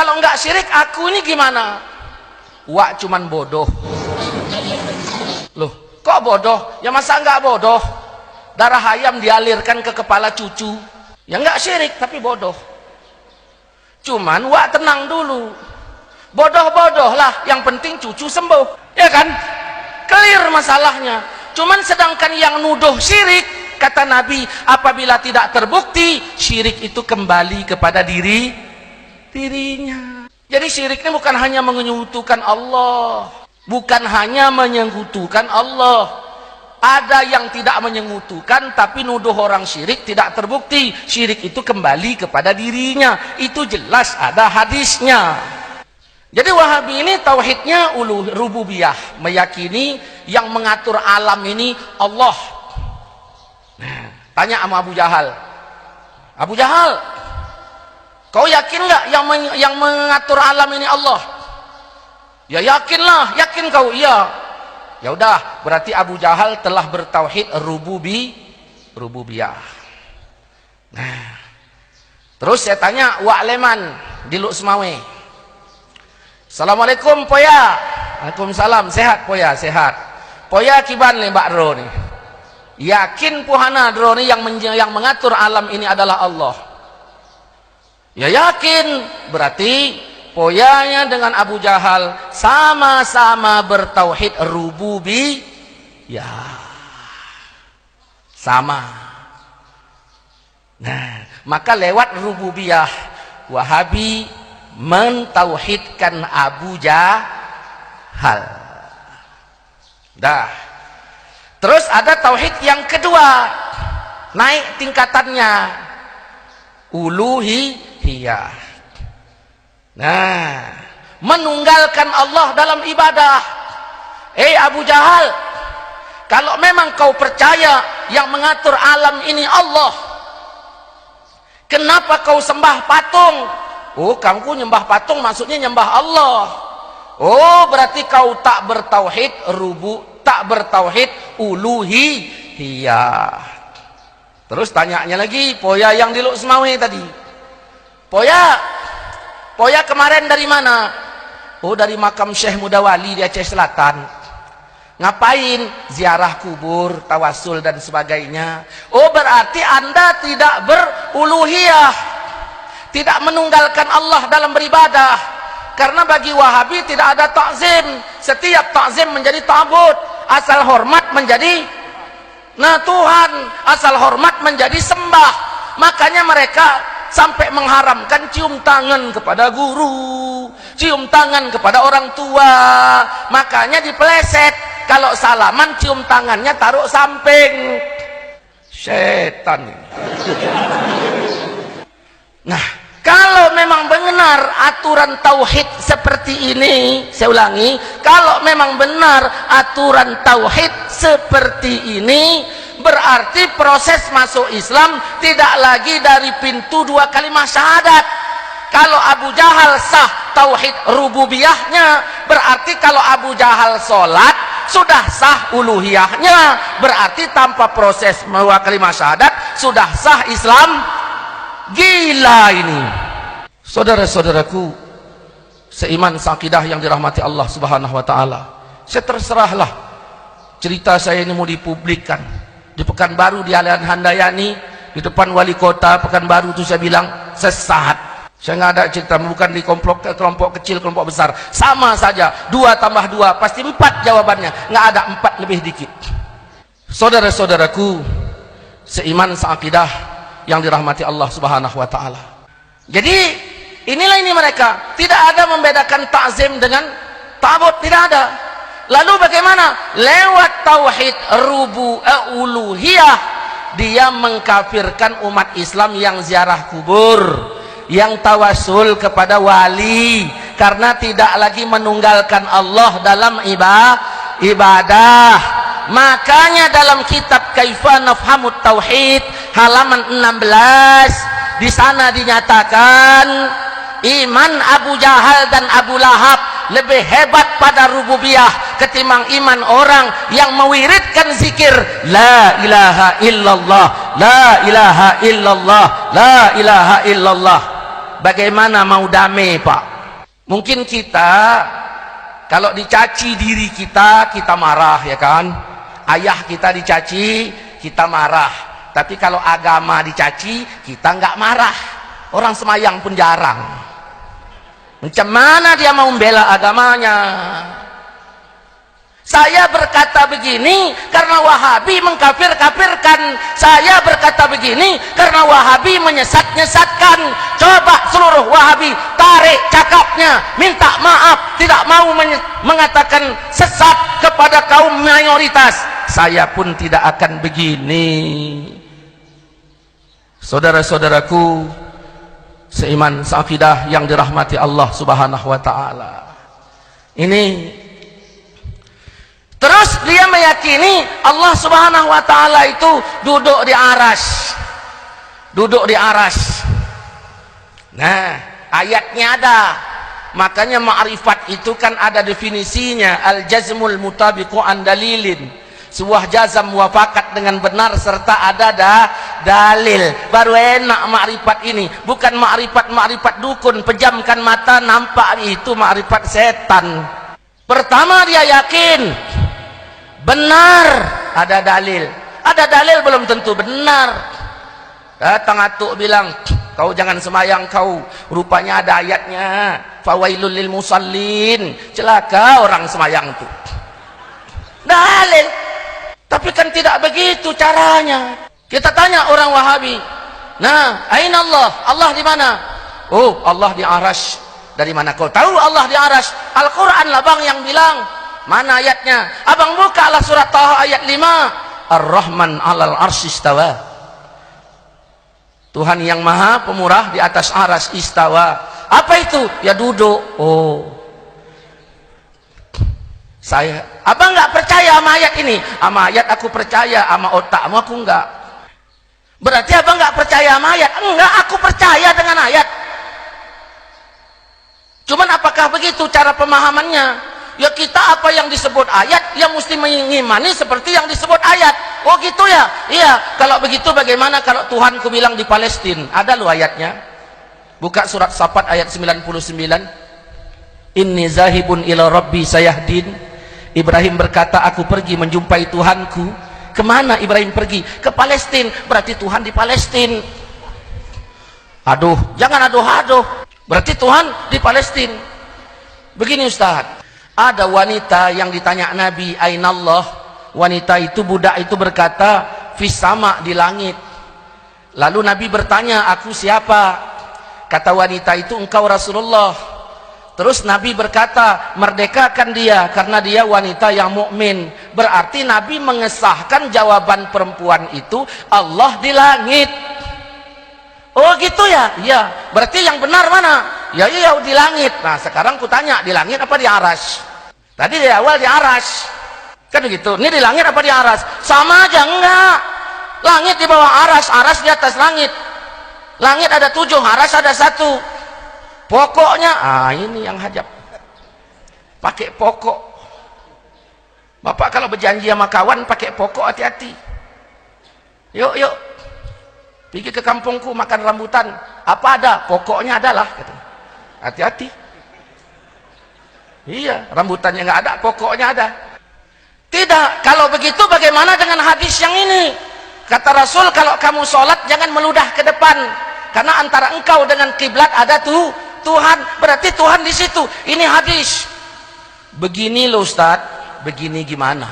kalau enggak syirik aku ini gimana? Wak cuman bodoh. Loh, kok bodoh? Ya masa enggak bodoh? Darah ayam dialirkan ke kepala cucu. Ya enggak syirik tapi bodoh. Cuman wak tenang dulu. Bodoh-bodoh lah, yang penting cucu sembuh. Ya kan? Clear masalahnya. Cuman sedangkan yang nuduh syirik, kata Nabi, apabila tidak terbukti, syirik itu kembali kepada dirinya. Jadi syirik ini bukan hanya menyekutukan Allah, bukan hanya menyekutukan Allah. Ada yang tidak menyekutukan tapi nuduh orang syirik tidak terbukti, syirik itu kembali kepada dirinya. Itu jelas ada hadisnya. Jadi Wahabi ini tauhidnya rububiyah, meyakini yang mengatur alam ini Allah. Nah, tanya sama Abu Jahal. Abu Jahal, kau yakin nggak yang mengatur alam ini Allah? Ya yakinlah, yakin kau? Iya. Ya udah, berarti Abu Jahal telah bertauhid rububiyah. Nah, terus saya tanya Wak Leman di Luk Semawe. Assalamualaikum Poya. Waalaikumsalam. Sehat Poya? Sehat. Poya kiban le Mbak Ro nih. Yakin puhana Ro nih yang mengatur alam ini adalah Allah? Ya yakin. Berarti Poyanya dengan Abu Jahal sama-sama bertauhid rububiyah. Sama. Nah, maka lewat rububiyah Wahabi mentauhidkan Abu Jahal. Dah. Terus ada tauhid yang kedua, naik tingkatannya, uluhiyah. Nah, menunggalkan Allah dalam ibadah. Abu Jahal, kalau memang kau percaya yang mengatur alam ini Allah, kenapa kau sembah patung? Oh, kamu nyembah patung maksudnya nyembah Allah. Oh, berarti kau tak bertauhid tak bertauhid uluhiyah. Terus tanyanya lagi, Poya yang di Luk Semawe tadi. Poya kemarin dari mana? Oh, dari makam Syekh Mudawali di Aceh Selatan. Ngapain? Ziarah kubur, tawasul dan sebagainya. Oh, berarti Anda tidak beruluhiyah. Tidak menunggalkan Allah dalam beribadah. Karena bagi Wahabi tidak ada takzim. Setiap takzim menjadi tabut. Asal hormat menjadi Tuhan. Asal hormat menjadi sembah. Makanya mereka sampai mengharamkan cium tangan kepada guru, cium tangan kepada orang tua. Makanya dipeleset. Kalau salaman cium tangannya taruh samping. Setan. Nah, kalau memang benar aturan tauhid seperti ini, saya ulangi, kalau memang benar aturan tauhid seperti ini, berarti proses masuk Islam tidak lagi dari pintu 2 kalimat syahadat. Kalau Abu Jahal sah tauhid rububiyahnya, berarti kalau Abu Jahal sholat sudah sah uluhiyahnya, berarti tanpa proses 2 kalimat syahadat sudah sah Islam. Gila ini. Saudara-saudaraku seiman seakidah yang dirahmati Allah Subhanahu wa taala. Saya terserahlah cerita saya ini mau dipublikkan. Di Pekanbaru di Alian Handayani, di depan wali kota Pekanbaru itu saya bilang sesat. Saya nggak ada cerita, bukan di kelompok kecil, kelompok besar. Sama saja, 2 tambah 2 pasti 4 jawabannya. Nggak ada 4 lebih dikit. Saudara-saudaraku seiman seakidah yang dirahmati Allah Subhanahu wa taala. Jadi inilah ini mereka, tidak ada membedakan takzim dengan tabut, tidak ada. Lalu bagaimana? Lewat tauhid uluhiyah dia mengkafirkan umat Islam yang ziarah kubur, yang tawasul kepada wali, karena tidak lagi menunggalkan Allah dalam ibadah. Makanya dalam kitab Kaifa Nafhamut Tauhid halaman 16 di sana dinyatakan iman Abu Jahal dan Abu Lahab lebih hebat pada rububiyah ketimbang iman orang yang mewiridkan zikir la ilaha illallah, la ilaha illallah, la ilaha illallah. Bagaimana mau damai, Pak? Mungkin kita kalau dicaci diri kita, kita marah, ya kan? Ayah kita dicaci, kita marah. Tapi kalau agama dicaci, kita nggak marah. Orang semayang pun jarang. Macam mana dia mau membela agamanya? Saya berkata begini karena Wahabi mengkafir-kafirkan. Saya berkata begini karena Wahabi menyesat-nyesatkan. Coba seluruh Wahabi tarik cakapnya, minta maaf, tidak mau mengatakan sesat kepada kaum mayoritas. Saya pun tidak akan begini. Saudara-saudaraku seiman seakidah yang dirahmati Allah Subhanahu wa taala. Ini terus dia meyakini Allah Subhanahu wa taala itu duduk di arsy. Duduk di arsy. Nah, ayatnya ada. Makanya ma'rifat itu kan ada definisinya, al-jazmul mutabiqu an dalilin. Sebuah jazam muafakat dengan benar serta ada dalil. Baru enak ma'rifat ini. Bukan ma'rifat dukun, pejamkan mata nampak, itu ma'rifat setan. Pertama dia yakin benar, ada dalil. Ada dalil belum tentu benar. Datang atuk bilang, kau jangan semayang kau, rupanya ada ayatnya, fawailul lil musallin, celaka orang semayang itu. Dalil. Tapi kan tidak begitu caranya. Kita tanya orang Wahabi, nah, aina Allah? Allah di mana? Oh, Allah di arsy. Dari mana kau tahu Allah di arsy? Al-Quran lah bang yang bilang. Mana ayatnya? Abang bukalah surat Taha ayat 5. Ar-Rahman 'alal arsy istawa. Tuhan yang maha pemurah di atas arsy istawa. Apa itu? Ya duduk. Oh, abang nggak percaya sama ayat ini? Sama ayat aku percaya, sama otakmu aku enggak. Berarti abang nggak percaya sama ayat? Enggak, aku percaya dengan ayat. Cuman apakah begitu cara pemahamannya? Ya kita apa yang disebut ayat, ya mesti mengimani seperti yang disebut ayat. Oh gitu ya? Iya, kalau begitu bagaimana kalau Tuhanku bilang di Palestina? Ada loh ayatnya. Buka surat Safat ayat 99. Inni zahibun ila rabbi sayahdin. Ibrahim berkata, aku pergi menjumpai Tuhanku. Kemana Ibrahim pergi? Ke Palestina. Berarti Tuhan di Palestina. Aduh, jangan aduh-aduh. Berarti Tuhan di Palestina. Begini Ustaz, ada wanita yang ditanya Nabi, Ainallah. Wanita itu, budak itu berkata, fis sama, di langit. Lalu Nabi bertanya, aku siapa? Kata wanita itu, engkau Rasulullah. Terus Nabi berkata, merdekakan dia karena dia wanita yang mukmin. Berarti Nabi mengesahkan jawaban perempuan itu, Allah di langit. Oh gitu ya? Iya. Berarti yang benar mana? Ya di langit. Nah sekarang kutanya, di langit apa di arsy? Tadi di awal di arsy. Kan begitu. Ini di langit apa di arsy? Sama aja, enggak. Langit di bawah arsy, arsy di atas langit. Langit ada 7, arsy ada 1. Pokoknya, ini yang hajab. Pakai pokok. Bapak kalau berjanji sama kawan pakai pokok, hati-hati. Yuk. Pergi ke kampungku makan rambutan. Apa ada? Pokoknya adalah. Hati-hati. Iya, rambutannya nggak ada, pokoknya ada. Tidak. Kalau begitu bagaimana dengan hadis yang ini? Kata Rasul, kalau kamu sholat jangan meludah ke depan. Karena antara engkau dengan kiblat ada Tuhan, berarti Tuhan di situ. Ini hadis. Begini loh Ustaz, begini gimana?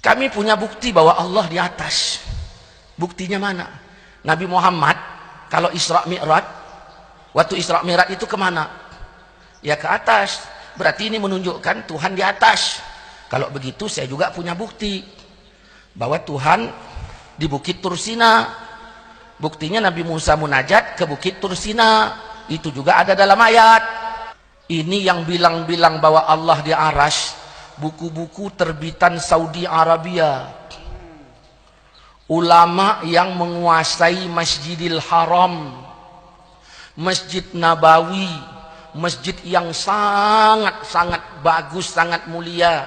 Kami punya bukti bahwa Allah di atas. Buktinya mana? Nabi Muhammad kalau Isra Mi'raj, waktu Isra Mi'raj itu kemana? Ya ke atas. Berarti ini menunjukkan Tuhan di atas. Kalau begitu saya juga punya bukti bahwa Tuhan di Bukit Tursina. Buktinya Nabi Musa munajat ke Bukit Tursina, itu juga ada dalam ayat. Ini yang bilang-bilang bahwa Allah di arsy, buku-buku terbitan Saudi Arabia. Ulama yang menguasai Masjidil Haram, Masjid Nabawi, masjid yang sangat-sangat bagus, sangat mulia.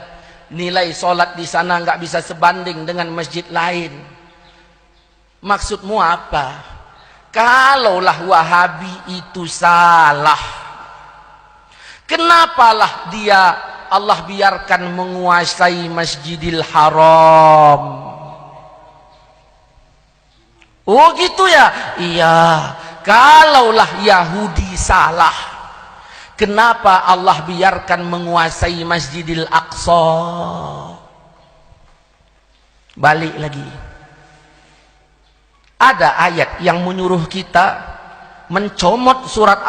Nilai sholat di sana nggak bisa sebanding dengan masjid lain. Maksudmu apa? kalaulah Wahabi itu salah, kenapalah dia Allah biarkan menguasai Masjidil Haram? Oh gitu ya? Iya. Kalaulah Yahudi salah, kenapa Allah biarkan menguasai Masjidil Aqsa? Balik lagi. Ada ayat yang menyuruh kita mencomot surat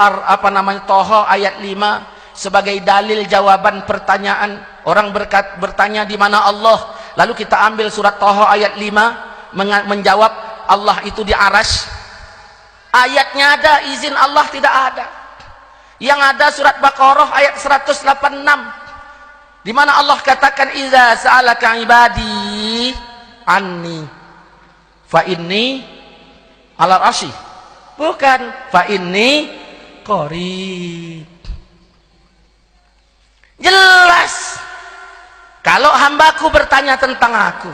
Toha ayat 5 sebagai dalil jawaban pertanyaan. Orang bertanya di mana Allah, lalu kita ambil surat Toha ayat 5 menjawab Allah itu di arsy. Ayatnya ada, izin Allah tidak ada. Yang ada surat Baqarah ayat 186 di mana Allah katakan iza sa'alaka ibadi anni fa inni ala arsy, bukan fa inni qarib. Jelas kalau hambaku bertanya tentang aku,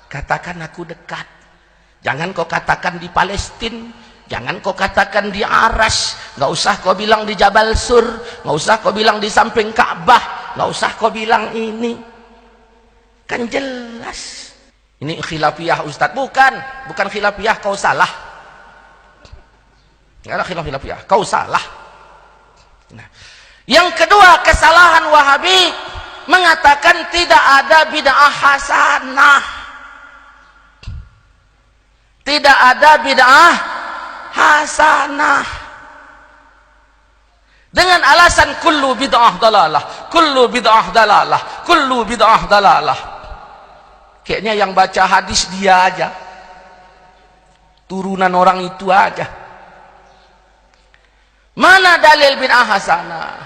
katakan aku dekat. Jangan kau katakan di Palestina, jangan kau katakan di arsy, nggak usah kau bilang di Jabal Sur, nggak usah kau bilang di samping Ka'bah, nggak usah kau bilang ini. Kan jelas. Ini khilafiyah Ustadz, bukan khilafiyah, kau salah. Nggak ada khilafiyah, kau salah. Nah, yang kedua, kesalahan Wahabi mengatakan tidak ada bid'ah hasanah. Tidak ada bid'ah hasanah. Dengan alasan kullu bid'ah dalalah, kullu bid'ah dalalah, kullu bid'ah dalalah. Kayaknya yang baca hadis dia aja, turunan orang itu aja. Mana dalil bid'ah hasanah?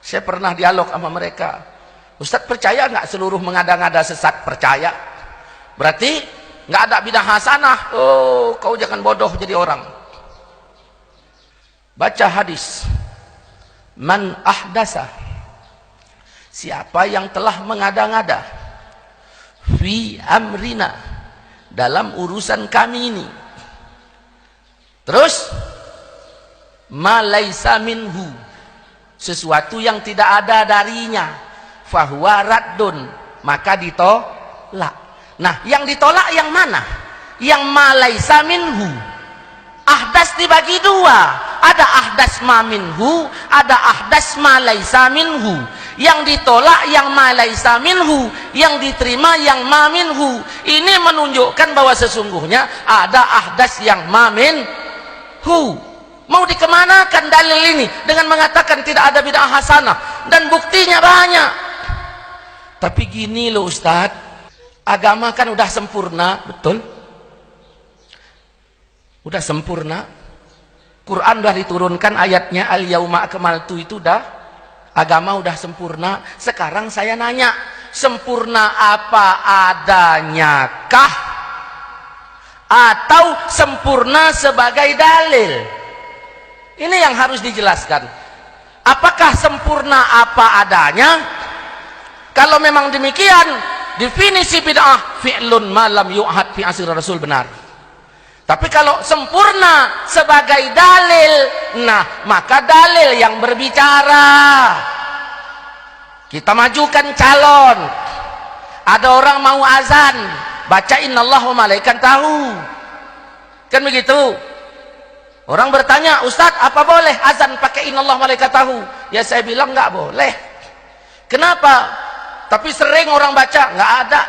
Saya pernah dialog sama mereka. Ustadz, percaya nggak seluruh mengada-ngada sesat? Percaya. Berarti nggak ada bid'ah hasanah. Oh, kau jangan bodoh jadi orang. Baca hadis. Man ahdasa, siapa yang telah mengada-ngada fi amrina, dalam urusan kami ini, terus ma laisa minhu, sesuatu yang tidak ada darinya, fahuwa raddun, maka ditolak. Nah, yang ditolak yang mana? Yang ma laisa minhu. Ahdas dibagi dua, ada ahdas ma minhu, ada ahdas ma laisa minhu. Yang ditolak yang ma laisa minhu, yang diterima yang ma minhu. Ini menunjukkan bahwa sesungguhnya ada ahdas yang ma minhu. Mau dikemanakan dalil ini dengan mengatakan tidak ada bid'ah hasanah, dan buktinya banyak. Tapi gini loh Ustadz, agama kan udah sempurna, betul? Udah sempurna. Quran udah diturunkan ayatnya al yauma akmaltu, itu udah, agama udah sempurna. Sekarang saya nanya, sempurna apa adanya kah, atau sempurna sebagai dalil? Ini yang harus dijelaskan. Apakah sempurna apa adanya? Kalau memang demikian, definisi bid'ah fi'lun ma lam yu'had fi asir Rasul, benar. Tapi kalau sempurna sebagai dalil, nah maka dalil yang berbicara. Kita majukan calon, ada orang mau azan, baca innallahu wa malaikatahu, kan begitu. Orang bertanya, Ustadz, apa boleh azan pakai innallahu wa malaikatahu? Ya saya bilang nggak boleh. Kenapa? Tapi sering orang baca, nggak ada.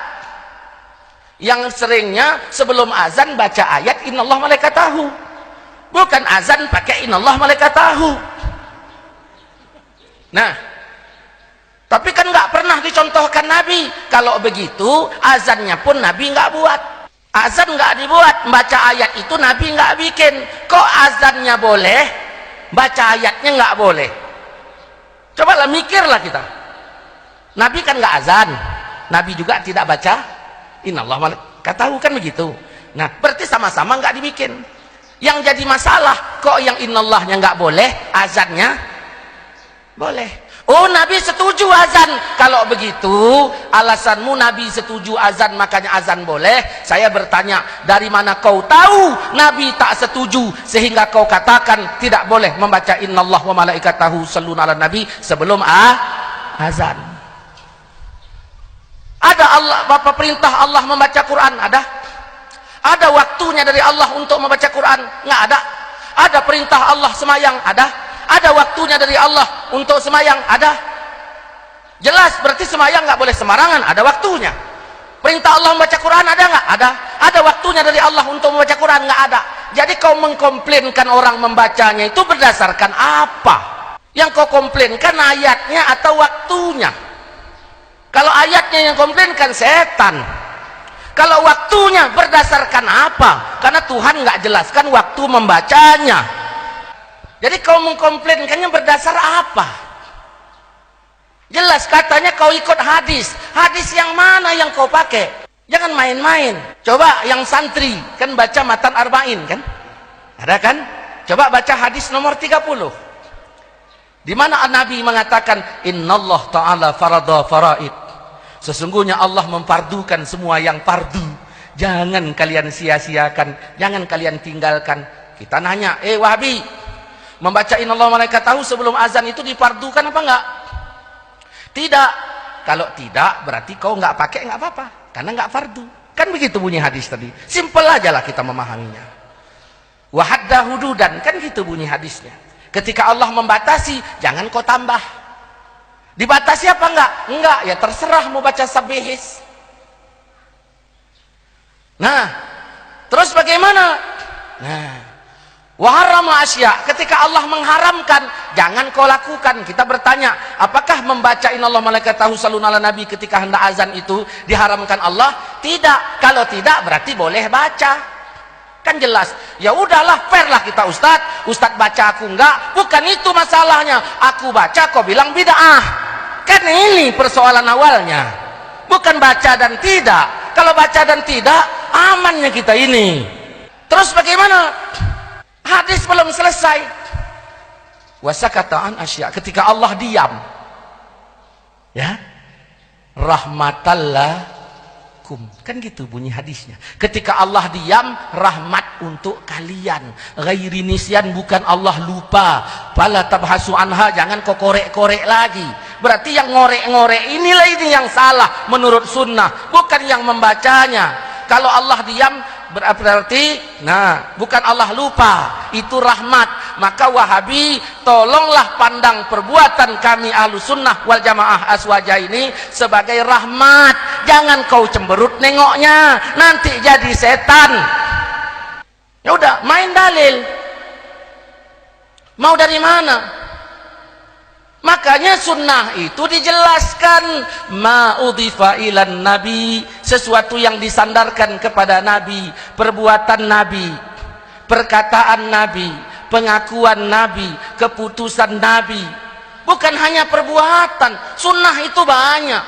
Yang seringnya sebelum azan baca ayat innallahu malaikatahu, bukan azan pakai innallahu malaikatahu. Nah, tapi kan nggak pernah dicontohkan Nabi. Kalau begitu azannya pun Nabi nggak buat, azan nggak dibuat, baca ayat itu Nabi nggak bikin. Kok azannya boleh, baca ayatnya nggak boleh? Cobalah mikirlah kita. Nabi kan nggak azan, Nabi juga tidak baca innallahu malaikatahu, kan begitu. Nah, berarti sama-sama nggak dibikin. Yang jadi masalah, kok yang innallahnya nggak boleh, azannya boleh. Oh, Nabi setuju azan. Kalau begitu, alasanmu Nabi setuju azan, makanya azan boleh. Saya bertanya, dari mana kau tahu Nabi tak setuju sehingga kau katakan tidak boleh membaca innallah wa malaikatahu shalluna ala nabi sebelum azan? Ada apa perintah Allah membaca Quran? Ada waktunya dari Allah untuk membaca Quran? Nggak ada. Ada perintah Allah semayang? Ada waktunya dari Allah untuk semayang? Ada. Jelas, berarti semayang nggak boleh sembarangan, ada waktunya. Perintah Allah membaca Quran ada nggak? Ada. Ada waktunya dari Allah untuk membaca Quran? Nggak ada. Jadi kau mengkomplainkan orang membacanya itu berdasarkan apa? Yang kau komplainkan ayatnya atau waktunya? Kalau ayatnya yang komplainkan setan. Kalau waktunya berdasarkan apa? Karena Tuhan nggak jelaskan waktu membacanya. Jadi kau mengkomplainkannya berdasar apa? Jelas katanya kau ikut hadis. Hadis yang mana yang kau pakai? Jangan main-main. Coba yang santri kan baca matan arba'in kan? Ada kan? Coba baca hadis nomor 30. Di mana Nabi mengatakan innallah ta'ala farada faraid. Sesungguhnya Allah memfardukan semua yang fardu. Jangan kalian sia-siakan, jangan kalian tinggalkan. Kita nanya, Wahabi, membaca innallah malaikatahu sebelum azan itu difardukan apa enggak? Tidak. Kalau tidak berarti kau enggak pakai enggak apa-apa, karena enggak fardu. Kan begitu bunyi hadis tadi. Simpel aja lah kita memahaminya. Wa hadda hududan, kan gitu bunyi hadisnya. Ketika Allah membatasi, jangan kau tambah. Dibatasi apa enggak? Enggak, ya terserah mau baca sabihis. Nah, terus bagaimana? Nah, waharama asya, ketika Allah mengharamkan, jangan kau lakukan. Kita bertanya, apakah membaca innallah malaikatahu shalluna ala nabi ketika hendak azan itu diharamkan Allah? Tidak. Kalau tidak berarti boleh baca. Kan jelas. Ya udahlah, fair lah kita Ustadz baca aku enggak. Bukan itu masalahnya. Aku baca kau bilang bid'ah. Kan ini persoalan awalnya. Bukan baca dan tidak. Kalau baca dan tidak, amannya kita ini. Terus bagaimana? Hadis belum selesai. Wasakataan asya, ketika Allah diam, ya, rahmatallah, kan gitu bunyi hadisnya. Ketika Allah diam, rahmat untuk kalian. Ghairi nisyan, bukan Allah lupa. Fala tabhasu anha, jangan kau korek-korek lagi. Berarti yang ngorek-ngorek inilah ini yang salah menurut sunnah, bukan yang membacanya. Kalau Allah diam berarti, nah, bukan Allah lupa, itu rahmat. Maka Wahabi, tolonglah pandang perbuatan kami ahlu sunnah wal jamaah aswaja ini sebagai rahmat. Jangan kau cemberut nengoknya, nanti jadi setan. Ya udah, main dalil. Mau dari mana? Makanya sunnah itu dijelaskan, ma'udhifa ilan nabi, sesuatu yang disandarkan kepada nabi, perbuatan nabi, perkataan nabi, pengakuan nabi, keputusan nabi. Bukan hanya perbuatan, sunnah itu banyak.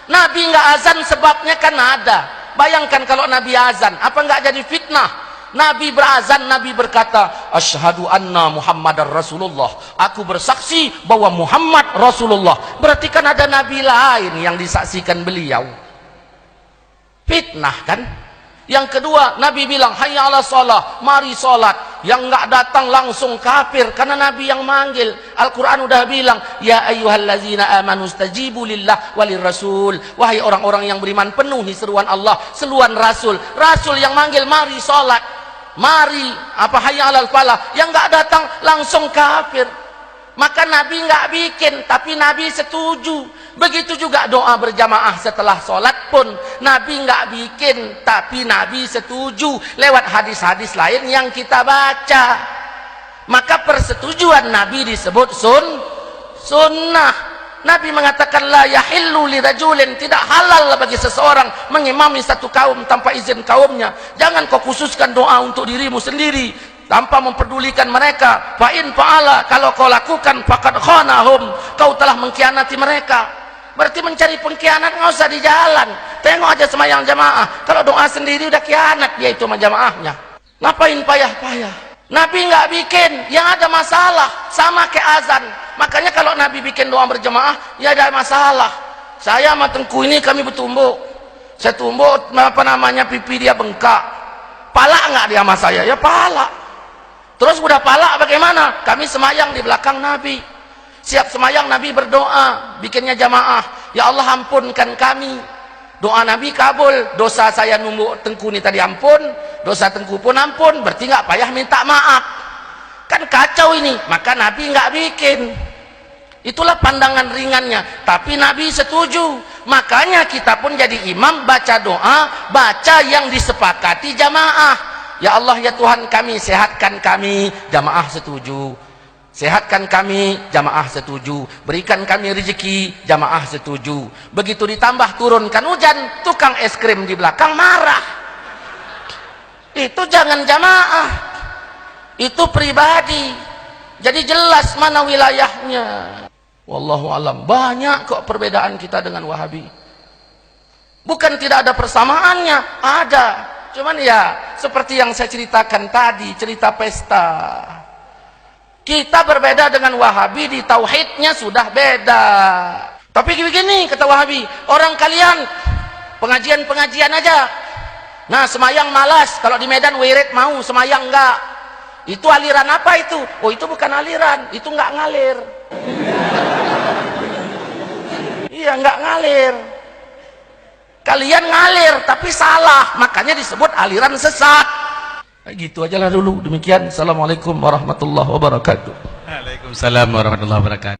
Nabi nggak azan sebabnya kan ada. Bayangkan kalau Nabi azan, apa nggak jadi fitnah? Nabi berazan, Nabi berkata, asyhadu anna Muhammadar Rasulullah. Aku bersaksi bahwa Muhammad Rasulullah. Berarti kan ada Nabi lain yang disaksikan beliau. Fitnah kan? Yang kedua, Nabi bilang, hayya ala shalah, mari salat. Yang nggak datang langsung kafir, karena Nabi yang manggil. Al-Quran udah bilang, ya ayyuhallazina amanu stajibu lillah walir rasul. Wahai orang-orang yang beriman, penuhi seruan Allah, seruan Rasul. Rasul yang manggil, mari salat, mari, apa, hayya alal falah. Yang nggak datang langsung kafir. Maka Nabi nggak bikin, tapi Nabi setuju. Begitu juga doa berjamaah setelah sholat pun Nabi nggak bikin, tapi Nabi setuju lewat hadis-hadis lain yang kita baca. Maka persetujuan Nabi disebut sunnah. Nabi mengatakan la yahillu lirajulin, tidak halal bagi seseorang mengimami satu kaum tanpa izin kaumnya. Jangan kau khususkan doa untuk dirimu sendiri tanpa memperdulikan mereka. Fa in fa'ala, kalau kau lakukan faqad khanahum, kau telah mengkhianati mereka. Berarti mencari pengkhianat nggak usah di jalan. Tengok aja semayang jamaah. Kalau doa sendiri udah khianat dia itu sama jamaahnya. Ngapain payah-payah? Nabi nggak bikin, yang ada masalah. sama kayak azan. Makanya kalau Nabi bikin doa berjamaah, ya ada masalah. Saya sama Tengku ini kami bertumbuk. Saya tumbuk, pipi dia bengkak. Pala nggak dia sama saya? Ya pala. Terus udah pala bagaimana? Kami semayang di belakang Nabi. Siap semayang Nabi berdoa, bikinnya jamaah. Ya Allah ampunkan kami. Doa Nabi kabul. Dosa saya numbuk Tengku ini tadi ampun, dosa Tengku pun ampun. Berarti nggak payah minta maaf. Kan kacau ini. Maka Nabi nggak bikin. Itulah pandangan ringannya. Tapi Nabi setuju. Makanya kita pun jadi imam baca doa, baca yang disepakati jamaah. Ya Allah ya Tuhan kami, sehatkan kami, jamaah setuju. Sehatkan kami, jamaah setuju. Berikan kami rezeki, jamaah setuju. Begitu ditambah turunkan hujan, tukang es krim di belakang marah. Itu jangan jamaah. Itu pribadi. Jadi jelas mana wilayahnya. Wallahu alam. Banyak kok perbedaan kita dengan Wahabi. Bukan tidak ada persamaannya, ada. Cuman ya seperti yang saya ceritakan tadi, cerita pesta. Kita berbeda dengan Wahabi di tauhidnya sudah beda. Tapi begini kata Wahabi, orang kalian pengajian-pengajian aja. Nah semayang malas, kalau di Medan wirid mau, semayang enggak. Itu aliran apa itu? Oh itu bukan aliran, itu enggak ngalir. Iya enggak ngalir. Kalian ngalir tapi salah, makanya disebut aliran sesat. Gitu aja lah dulu. Demikian. Assalamualaikum warahmatullahi wabarakatuh. Waalaikumsalam warahmatullahi wabarakatuh.